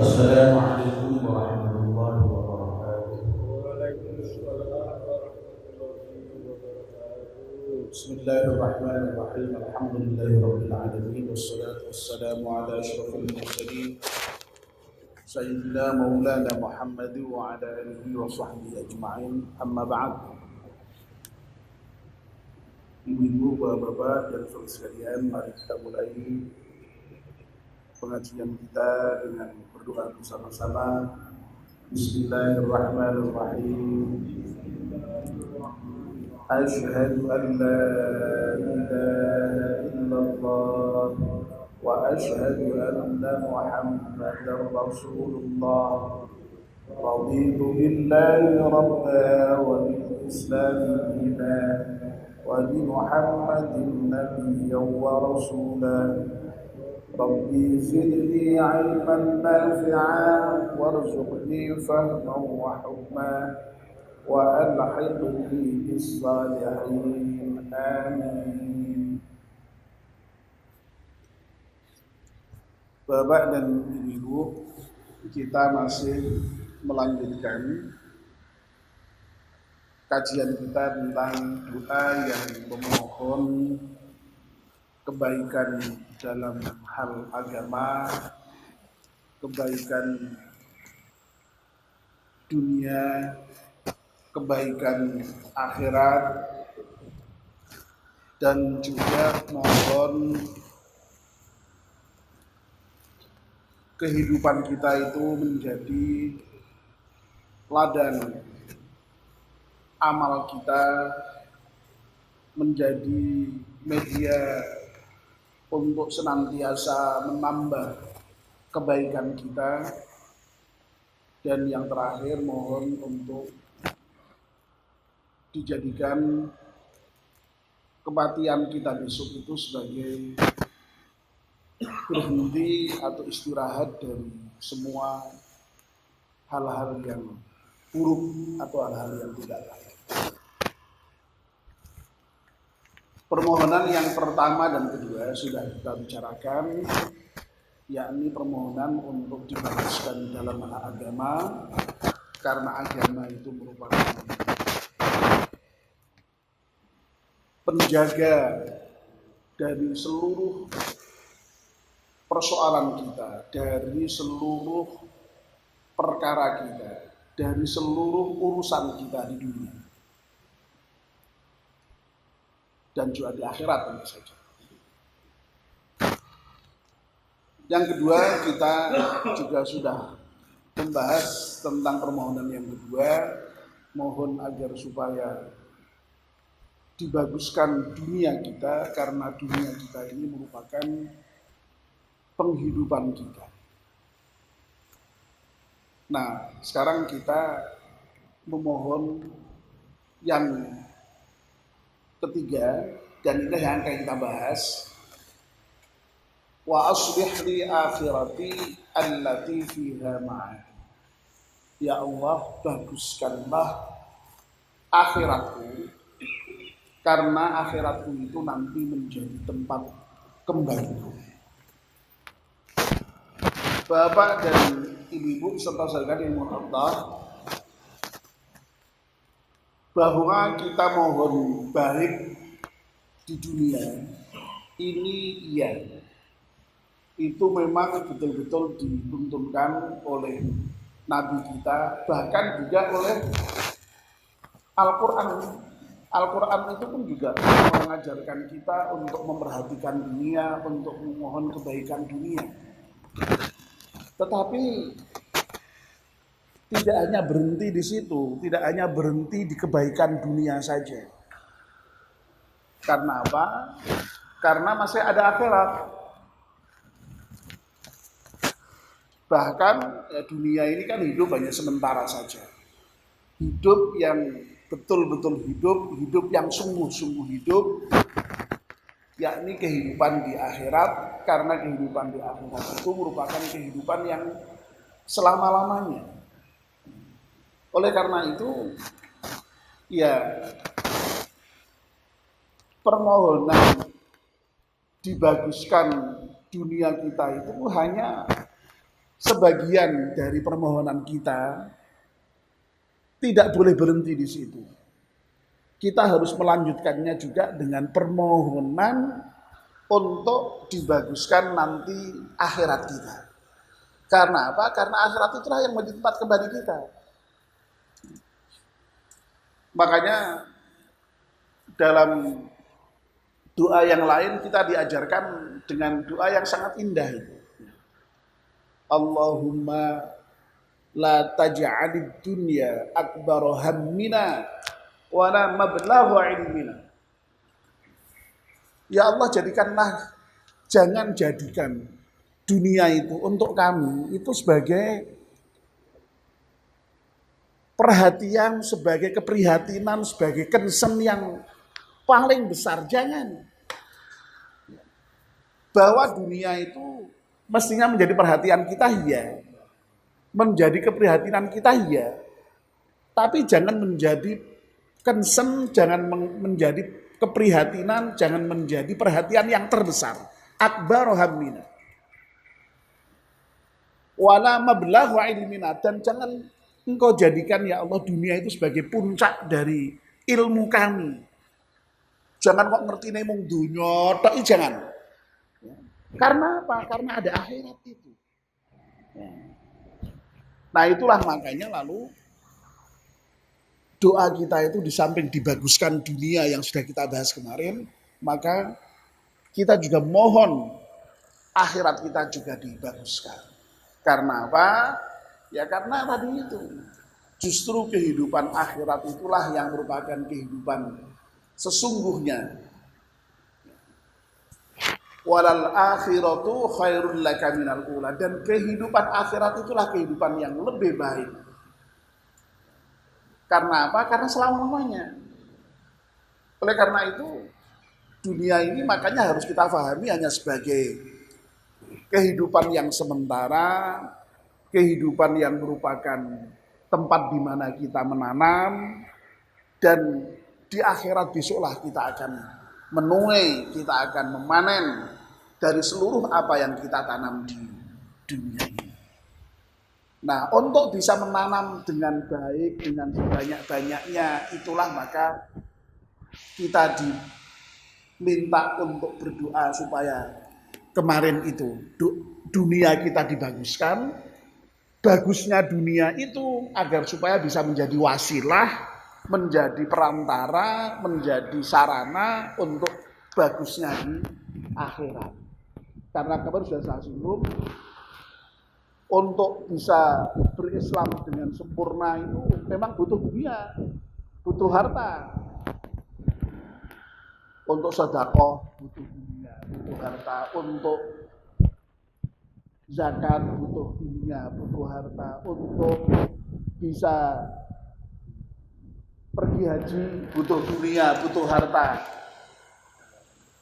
Assalamualaikum warahmatullahi wabarakatuh. Waalaikumsalam warahmatullahi wabarakatuh. Bismillahirrahmanirrahim. Alhamdulillahirabbil alamin wassalatu wassalamu ala asyrofil mursalin sayyidina maulana Muhammad wa ala alihi wa sahbihi ajma'in. Amma ba'd. Ibu-ibu, bapak-bapak dan saudara sekalian, mari kita mulai pengajian kita dengan berdoa bersama-sama. Bismillahirrahmanirrahim. Asyhadu an la ilaha illallah wa asyhadu anna Muhammadar Rasulullah. Raditu billahi rabba wa bil Islam dinan wa bi Muhammadin nabiyyan wa rasulan. Rabbi zidni ilman nafi'an warzuqni fahman wa hukman wa alhiqni bis salihin. Amin. Bapak dan Ibu, kita masih melanjutkan kajian kita tentang doa yang memohon kebaikan dalam hal agama, kebaikan dunia, kebaikan akhirat, dan juga mohon kehidupan kita itu menjadi ladang amal kita, menjadi media untuk senantiasa menambah kebaikan kita. Dan yang terakhir, mohon untuk dijadikan kematian kita besok itu sebagai berhenti atau istirahat dari semua hal-hal yang buruk atau hal-hal yang tidak baik. Permohonan yang pertama dan kedua sudah kita bicarakan, yakni permohonan untuk dibebaskan dalam agama, karena agama itu merupakan penjaga dari seluruh persoalan kita, dari seluruh perkara kita, dari seluruh urusan kita di dunia dan juga di akhirat tentu saja. Yang kedua, kita juga sudah membahas tentang permohonan yang kedua, mohon agar supaya dibaguskan dunia kita, karena dunia kita ini merupakan penghidupan kita. Nah, sekarang kita memohon yang ketiga, dan ini yang akan kita bahas. Wa aslih li akhirati allati fiha ma'ad. Ya Allah, baguskanlah akhiratku, karena akhiratku itu nanti menjadi tempat kembali. Bapak dan Ibu serta saudara yang Allah, bahwa kita mohon baik di dunia ini, iya, itu memang betul-betul dituntunkan oleh Nabi kita, bahkan juga oleh Al-Quran. Al-Quran itu pun juga mengajarkan kita untuk memperhatikan dunia, untuk memohon kebaikan dunia. Tetapi tidak hanya berhenti di situ, tidak hanya berhenti di kebaikan dunia saja. Karena apa? Karena masih ada akhirat. Bahkan dunia ini kan hidup hanya sementara saja. Hidup yang betul-betul hidup, hidup yang sungguh-sungguh hidup, yakni kehidupan di akhirat, karena kehidupan di akhirat itu merupakan kehidupan yang selama-lamanya. Oleh karena itu, ya, permohonan dibaguskan dunia kita itu hanya sebagian dari permohonan kita tidak boleh berhenti di situ. Kita harus melanjutkannya juga dengan permohonan untuk dibaguskan nanti akhirat kita. Karena apa? Karena akhirat itulah yang menjadi tempat kembali kita. Makanya dalam doa yang lain kita diajarkan dengan doa yang sangat indah itu. Allahumma la taj'alid dunya akbar hammina wa la mablagha ilmina. Ya Allah, jangan jadikan dunia itu untuk kami itu sebagai perhatian, sebagai keprihatinan, sebagai concern yang paling besar. Jangan. Bahwa dunia itu mestinya menjadi perhatian kita, ya. Menjadi keprihatinan kita, ya. Tapi jangan menjadi concern, jangan menjadi keprihatinan, jangan menjadi perhatian yang terbesar. Akbar hammina. Wala mablagha ilmina, dan jangan engkau jadikan ya Allah dunia itu sebagai puncak dari ilmu kami. Jangan kok ngerti nih mung dunya tok, jangan. Karena apa? Karena ada akhirat itu. Nah, itulah makanya lalu doa kita itu di samping dibaguskan dunia yang sudah kita bahas kemarin, maka kita juga mohon akhirat kita juga dibaguskan. Karena apa? Ya karena tadi itu. Justru kehidupan akhirat itulah yang merupakan kehidupan sesungguhnya. Walal akhiratu khairul laka minal ula. Dan kehidupan akhirat itulah kehidupan yang lebih baik. Karena apa? Karena selama-lamanya. Oleh karena itu, dunia ini makanya harus kita pahami hanya sebagai kehidupan yang sementara, kehidupan yang merupakan tempat di mana kita menanam, dan di akhirat besoklah kita akan menuai, kita akan memanen dari seluruh apa yang kita tanam di dunia ini. Nah, untuk bisa menanam dengan baik, dengan sebanyak-banyaknya, itulah maka kita diminta untuk berdoa supaya kemarin itu dunia kita dibaguskan. Bagusnya dunia itu agar supaya bisa menjadi wasilah, menjadi perantara, menjadi sarana untuk bagusnya di akhirat. Karena kemarin sudah saya singgung, untuk bisa berislam dengan sempurna itu memang butuh dunia, butuh harta. Untuk sedekah butuh dunia, butuh harta. Untuk zakat butuh dunia, butuh harta. Untuk bisa pergi haji butuh dunia, butuh harta.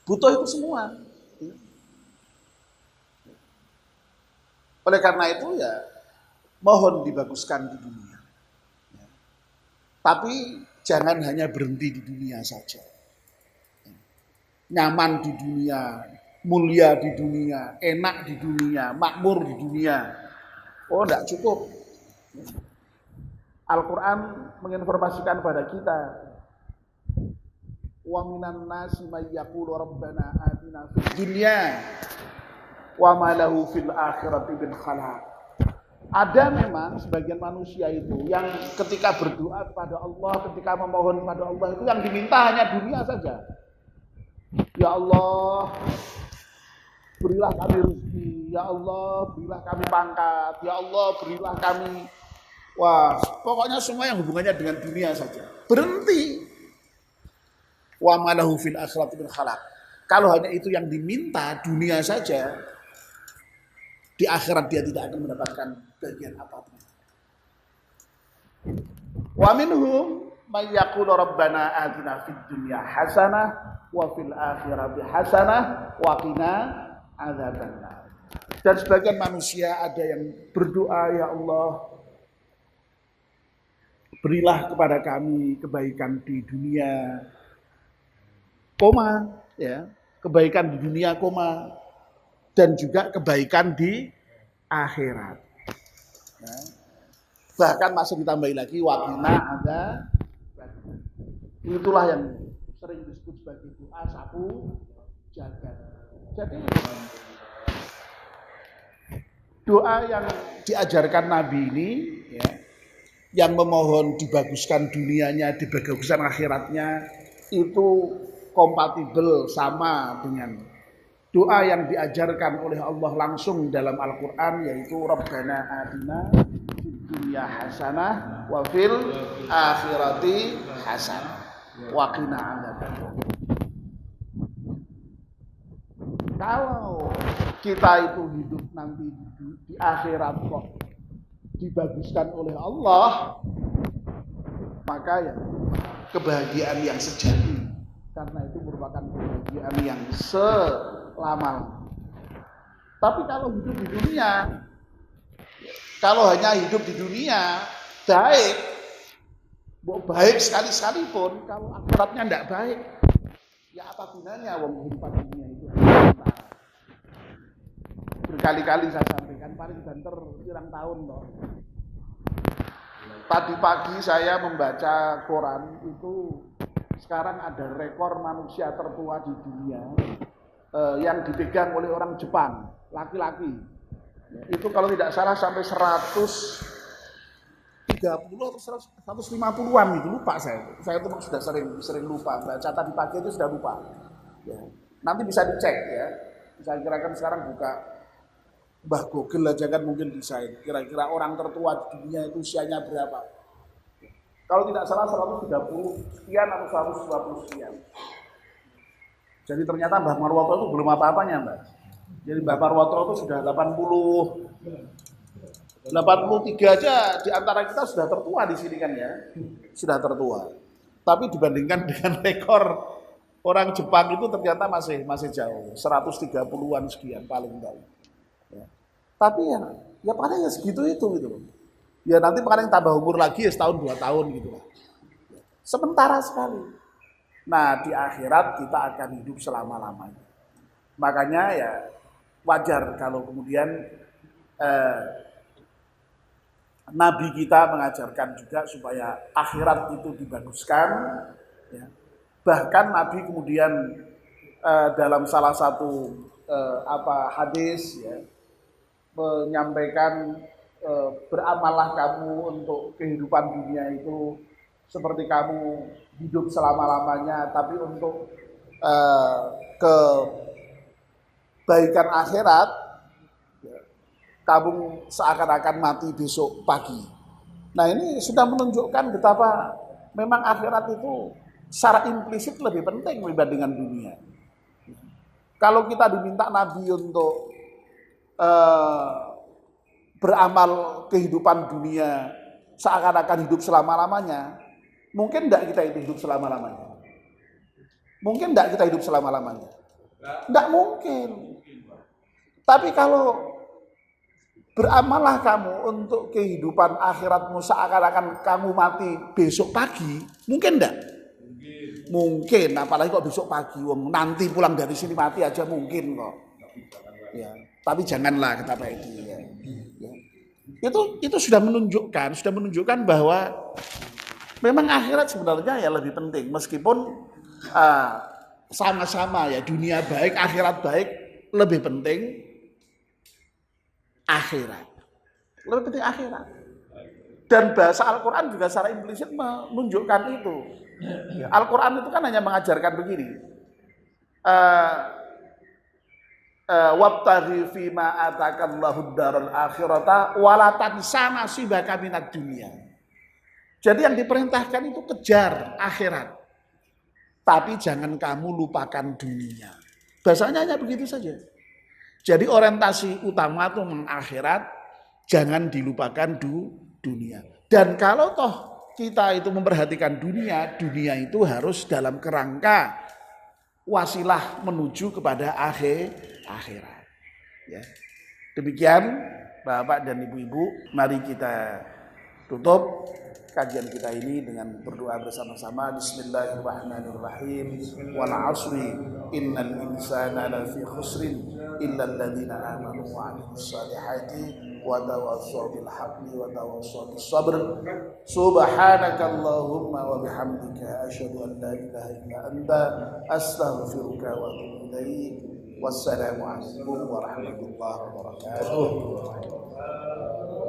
Butuh itu semua. Oleh karena itu ya mohon dibaguskan di dunia. Tapi jangan hanya berhenti di dunia saja. Nyaman di dunia, mulia di dunia, enak di dunia, makmur di dunia. Oh, enggak cukup. Al-Quran menginformasikan pada kita, wa minan nasi may yaqulu rabbana atina fid dunya wa ma lahu fil akhirati min khalaq. Ada memang sebagian manusia itu yang ketika berdoa kepada Allah, ketika memohon kepada Allah itu yang diminta hanya dunia saja. Ya Allah, berilah kami rezeki. Ya Allah, berilah kami pangkat. Ya Allah, berilah kami. Wah, pokoknya semua yang hubungannya dengan dunia saja. Berhenti. Wa malahu fil akhirati min khalaq. Kalau hanya itu yang diminta, dunia saja, di akhirat dia tidak akan mendapatkan bagian apapun. Wa minhum may yaqulu rabbana atina fid dunya hasanah wa fil akhirati hasanah wa qina adzabannar. Dan sebagian manusia ada yang berdoa, ya Allah, berilah kepada kami kebaikan di dunia, koma, ya, kebaikan di dunia, koma, dan juga kebaikan di akhirat. Ya. Bahkan masih ditambahi lagi waqina ada. Itulah yang sering disebut sebagai doa sapu jagat. Jadi doa yang diajarkan Nabi ini ya, yang memohon dibaguskan dunianya, dibaguskan akhiratnya, itu kompatibel sama dengan doa yang diajarkan oleh Allah langsung dalam Al-Quran, yaitu Rabbana atina fid dunya hasanah wa fil akhirati hasanah wa qina adzabannar. Kalau kita itu hidup nanti di akhirat kok dibaguskan oleh Allah, maka ya kebahagiaan yang sejati, karena itu merupakan kebahagiaan yang selama. Tapi kalau hidup di dunia, kalau hanya hidup di dunia baik sekali-sekali pun, kalau akhiratnya tidak baik, ya apa gunanya wong kehidupan dunia itu? Berkali-kali saya sampaikan, paling banter pirang tahun loh. Tadi pagi saya membaca koran itu, sekarang ada rekor manusia tertua di dunia yang dipegang oleh orang Jepang, laki-laki. Itu kalau tidak salah sampai 130 atau 150-an gitu, lupa saya. Saya itu sudah sering lupa, baca tadi pagi itu sudah lupa. Ya. Nanti bisa dicek ya. Saya kira-kira sekarang buka Mbah Google aja kan mungkin bisa. Kira-kira orang tertua di dunia itu usianya berapa? Kalau tidak salah 130 sekian atau 120 sekian. Jadi ternyata Mbah Marwoto itu belum apa-apanya, Mbak. Jadi Mbah Marwoto itu sudah 83 aja di antara kita sudah tertua di sini kan ya. Sudah tertua. Tapi dibandingkan dengan rekor orang Jepang itu ternyata masih jauh. 130-an sekian paling baik. Ya. Tapi ya paling ya segitu itu gitu loh. Ya nanti paling tambah umur lagi ya setahun 2 tahun gitu lah. Sementara sekali. Nah di akhirat kita akan hidup selama-lamanya. Makanya ya wajar kalau kemudian Nabi kita mengajarkan juga supaya akhirat itu dibaguskan. Ya. Bahkan Nabi kemudian dalam salah satu hadis ya, menyampaikan beramallah kamu untuk kehidupan dunia itu seperti kamu hidup selama-lamanya, tapi untuk kebaikan akhirat ya, kamu seakan-akan mati besok pagi. Nah ini sudah menunjukkan betapa memang akhirat itu secara implisit lebih penting dibandingkan dunia. Kalau kita diminta Nabi untuk beramal kehidupan dunia seakan-akan hidup selama-lamanya, mungkin enggak kita hidup selama-lamanya? Mungkin enggak kita hidup selama-lamanya? Enggak mungkin. Tapi kalau beramallah kamu untuk kehidupan akhiratmu seakan-akan kamu mati besok pagi, mungkin enggak? Mungkin, apalagi kok besok pagi, nanti pulang dari sini mati aja mungkin kok. Ya, tapi janganlah kata Pak Edi. Ya. Itu sudah menunjukkan bahwa memang akhirat sebenarnya ya lebih penting, meskipun sama-sama ya, dunia baik, akhirat baik, lebih penting akhirat. Lebih penting akhirat. Dan bahasa Al-Quran juga secara implisit menunjukkan itu. Ya, Al-Quran itu kan hanya mengajarkan begini. Wabtaghi fima atakallahu daral akhirata wala tansa nasibaka minad dunya. Jadi yang diperintahkan itu kejar akhirat. Tapi jangan kamu lupakan dunia. Bahasanya hanya begitu saja. Jadi orientasi utama itu akhirat, jangan dilupakan dunia. Dan kalau toh kita itu memperhatikan dunia itu harus dalam kerangka wasilah menuju kepada akhirat. Ya. Demikian Bapak dan Ibu-ibu, mari kita tutup kajian kita ini dengan berdoa bersama-sama. Bismillahirrahmanirrahim. Wal 'ashri innal insana lafi khusrin illa alladziina aamanu amanu wa 'amilus shalihati wa tawassaw bil haqqi wa tawassaw bis sabr. Subhanakallahumma wa bihamdika asyhadu an la ilaha illa anta astaghfiruka wa atubu ilaik. Wassalamu alaikum warahmatullahi wabarakatuh.